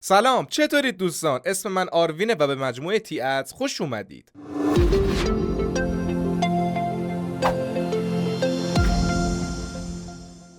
سلام، چطورید دوستان؟ اسم من آروینه و به مجموعه تی ادز خوش اومدید.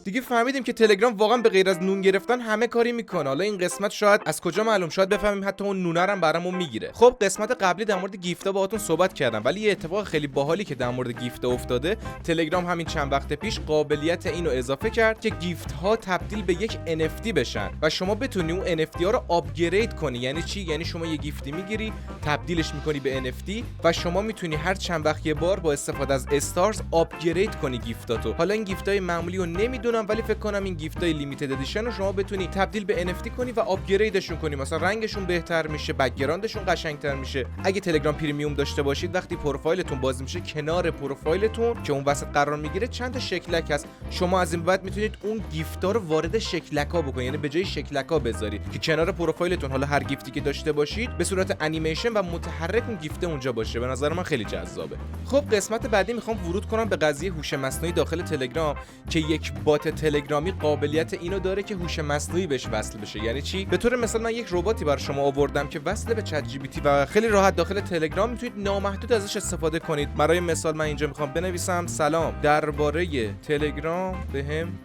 دیگه فهمیدیم که تلگرام واقعا به غیر از نون گرفتن همه کاری میکنه. حالا این قسمت شاید از کجا معلوم، شاید بفهمیم حتی اون نونه رو هم برامون میگیره. خب قسمت قبلی در مورد گیفتا باهاتون صحبت کردم، ولی یه اتفاق خیلی باحالی که در مورد گیفتا افتاده، تلگرام همین چند وقت پیش قابلیت اینو اضافه کرد که گیفت ها تبدیل به یک NFT بشن و شما بتونی اون NFT ها رو آپگرید کنی. یعنی چی؟ یعنی شما یه گیفتی میگیری، تبدیلش میکنی به NFT و شما میتونی هر چند وقت یه بار با استفاده از استارز آپگرید کنی گیفتاتو. حالا این گیفتای معمولی رو نمیدونم، ولی فکر کنم این گیفتای لیمیتد ادیشن رو شما بتونی تبدیل به NFT کنی و آپگریدشون کنی. مثلا رنگشون بهتر میشه، بک‌گراندشون قشنگتر میشه. اگه تلگرام پریمیوم داشته باشید، وقتی پروفایلتون باز میشه، کنار پروفایلتون که اون وسط قرار میگیره چند تا شکلک هست. شما از این بعد میتونید اون گیفتا رو وارد شکلک‌ها بکنید، یعنی به جای شکلک‌ها بذارید که کنار پروفایلتون حالا هر گیفتی که داشته باشید به صورت انیمیشن و متحرک اون گیفت اونجا باشه. به نظر من خیلی جذابه. خب قسمت بعدی میخوام ورود کنم به قضیه هوش مصنوعی داخل تلگرام که یک بات تلگرامی قابلیت اینو داره که هوش مصنوعی بهش وصل بشه. یعنی چی؟ به طور مثال من یک رباتی برای شما آوردم که وصل به چت جی پی تی و خیلی راحت داخل تلگرام میتونید نامحدود ازش استفاده کنید. برای مثال من اینجا میخوام بنویسم سلام، درباره تلگرام بهم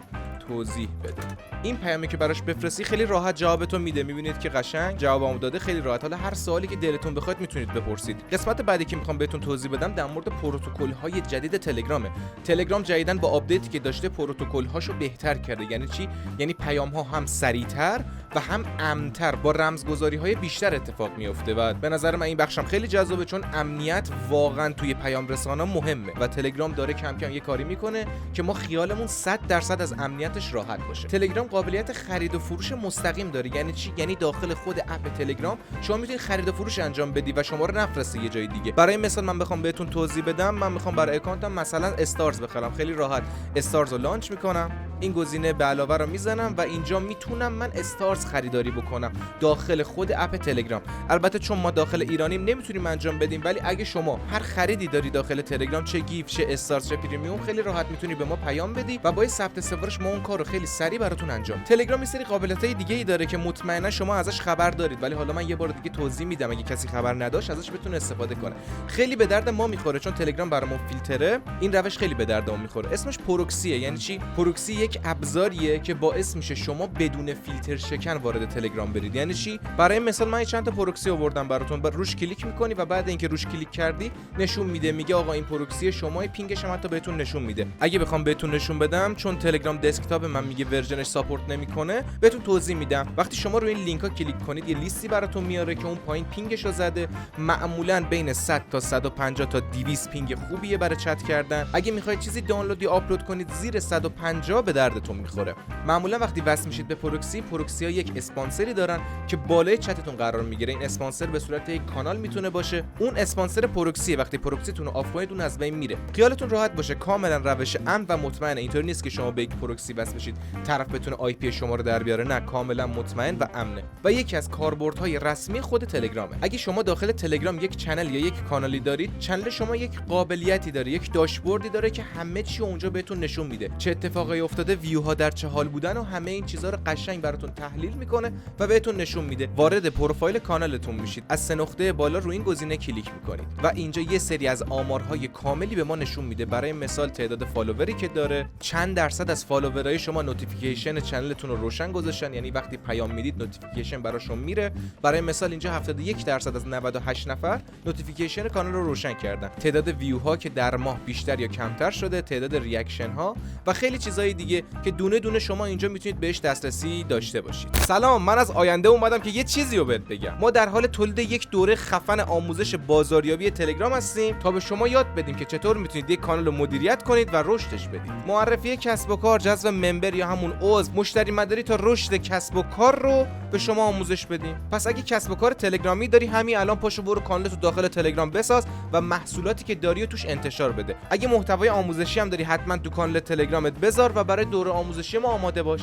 توضیح بده. این پیامی که براش بفرستی خیلی راحت جوابتون میده. میبینید که قشنگ جوابمو داده، خیلی راحت. حالا هر سوالی که دلتون بخواد میتونید بپرسید. قسمت بعدی که میخوام بهتون توضیح بدم در مورد پروتکل‌های جدید تلگرامه. تلگرام جدیداً با آپدیتی که داشته پروتکل‌هاشو بهتر کرده. یعنی چی؟ یعنی پیام‌ها هم سریعتر و هم امن‌تر با رمزگذاری‌های بیشتر اتفاق میفته و به نظر من این بخشم خیلی جذابه، چون امنیت واقعاً توی پیام رسانا مهمه و تلگرام داره کم کم یه کاری میکنه که ما خیالمون 100% از امنیتش راحت باشه. تلگرام قابلیت خرید و فروش مستقیم داره. یعنی چی؟ یعنی داخل خود اپ تلگرام شما میتونید خرید و فروش انجام بدی و شما رو نفرسته یه جای دیگه. برای مثال من بخوام بهتون توضیح بدم، من میخوام برای اکانتم مثلا استارز بخرم، خیلی راحت استارز رو لانچ میکنم، این گزینه به علاوه رو میزنم و اینجا میتونم من استارز خریداری بکنم داخل خود اپ تلگرام. البته چون ما داخل ایرانیم نمیتونیم انجام بدیم، ولی اگه شما هر خریدی داری داخل تلگرام، چه گیف چه استارز چه پریمیوم، خیلی راحت میتونی به ما پیام بدی و با ثبت سفارش ما اون کارو خیلی سریع براتون انجام. تلگرام یه سری قابلیت‌های دیگه‌ای داره که مطمئنا شما ازش خبر دارید، ولی حالا من یه بار دیگه توضیح میدم اگه کسی خبر نداشت ازش بتونه استفاده کنه. خیلی به درد ما میخوره چون تلگرام برامون فیلتره. این روش خیلی به درد ما میخوره. اسمش پروکسیه. یعنی چی؟ پروکسی یک ابزاریه که باعث میشه شما بدون فیلتر شکن وارد تلگرام برید. یعنی چی؟ برای مثال من چند تا پروکسی آوردم براتون. روش کلیک میکنی و بعد اینکه روش کلیک کردی نشون میده، میگه آقا این پروکسی شما، پینگش هم حتی بهتون نشون میده. اگه بخوام بهتون نشون بدم، چون تلگرام دسکتاپ من میگه ورژنش ساپورت نمیکنه، بهتون توضیح میدم. وقتی شما روی این لینک ها کلیک کنید یه لیستی براتون میاره که اون پایین پینگش رو زده. معمولا بین 100 تا 150 تا 200 پینگ خوبیه برای چت کردن. اگه میخواید چیزی دانلود یا آپلود کنید زیر 150 به دردتون میخوره. معمولا وقتی وصل میشید به پروکسی ها یک اسپانسری دارن که بالای چتتون قرار میگیره. این اسپانسر به صورت یک کانال میتونه باشه. اون اسپانسر پروکسی وقتی پروکسیتون رو آف کنید اون از بین میره. خیالتون راحت باشه، کاملا روش امن و مطمئن. اینطوری نیست که شما به یک پروکسی وصل بشید طرف بتونه آی پی شما رو در بیاره. نه، کاملا مطمئن و امنه و یکی از کاربردهای رسمی خود تلگرامه. اگه شما داخل تلگرام یک چنل یا یک کانالی دارید، چنل شما یک قابلیتی داره، یک داشبوردی داره که همه چی اونجا بهتون نشون میده. چه اتفاقایی افتاده، ویوها در چه حال بودن و همه این چیزا رو قشنگ براتون تحلیل میکنه و بهتون نشون میده. وارد پروفایل کانالتون میشید، از سه نقطه بالا روی این گزینه کلیک میکنید و اینجا یه سری از آمارهای کاملی به ما نشون میده. برای مثال تعداد فالووری که داره، چند درصد از فالوورای شما نوتیفیکیشن چنلتون رو روشن گذاشتن، یعنی وقتی پیام میدید نوتیفیکیشن براشون میره. برای مثال اینجا 71% از 98 نفر نوتیفیکیشن کانال رو روشن کردن. تعداد ویوها که در ماه بیشتر یا کمتر شده، تعداد ریاکشن ها و خیلی چیزای دیگه که دونه دونه شما اینجا میتونید بهش دسترسی داشته باشید. سلام، من از آینده اومدم که یه چیزی رو بهت بگم. ما در حال تولید یک دوره خفن آموزش بازاریابی تلگرام هستیم تا به شما یاد بدیم که چطور میتونید یک کانال رو مدیریت کنید و رشدش بدید. معرفی کسب و کار، جذب ممبر یا همون عضو، مشتری مداری تا رشد کسب و کار رو به شما آموزش بدیم. پس اگه کسب و کار تلگرامی داری، همین الان پاشو برو کانالت رو داخل تلگرام بساز و محصولاتی که داری رو توش انتشار بده. اگه محتوای آموزشی هم داری، حتما تو کانال تلگرامت بذار و برای دوره آموزشی ما آماده باش.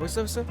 وایسا.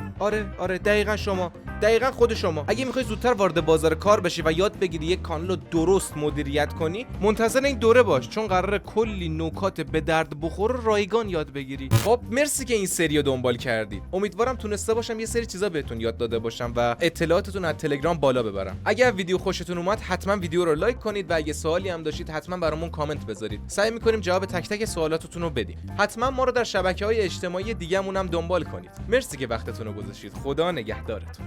آره دقیقاً خود شما. اگه میخوای زودتر وارد بازار کار بشی و یاد بگیری یک کانال رو درست مدیریت کنی، منتظر این دوره باش، چون قراره کلی نکات به درد بخور و رایگان یاد بگیری. خب مرسی که این سری رو دنبال کردید. امیدوارم تونسته باشم یه سری چیزا بهتون یاد داده باشم و اطلاعاتتون از تلگرام بالا ببرم. اگر ویدیو خوشتون اومد حتما ویدیو رو لایک کنید و اگه سوالی هم داشتید حتما برامون کامنت بذارید. سعی می‌کنیم جواب تک تک سوالاتتون رو بدیم. حتما ما رو در شبکه‌های اجتماعی دیگه‌مون هم دنبال کنید. مرسی که وقتتون رو گذاشتید. خدا نگهدارتون.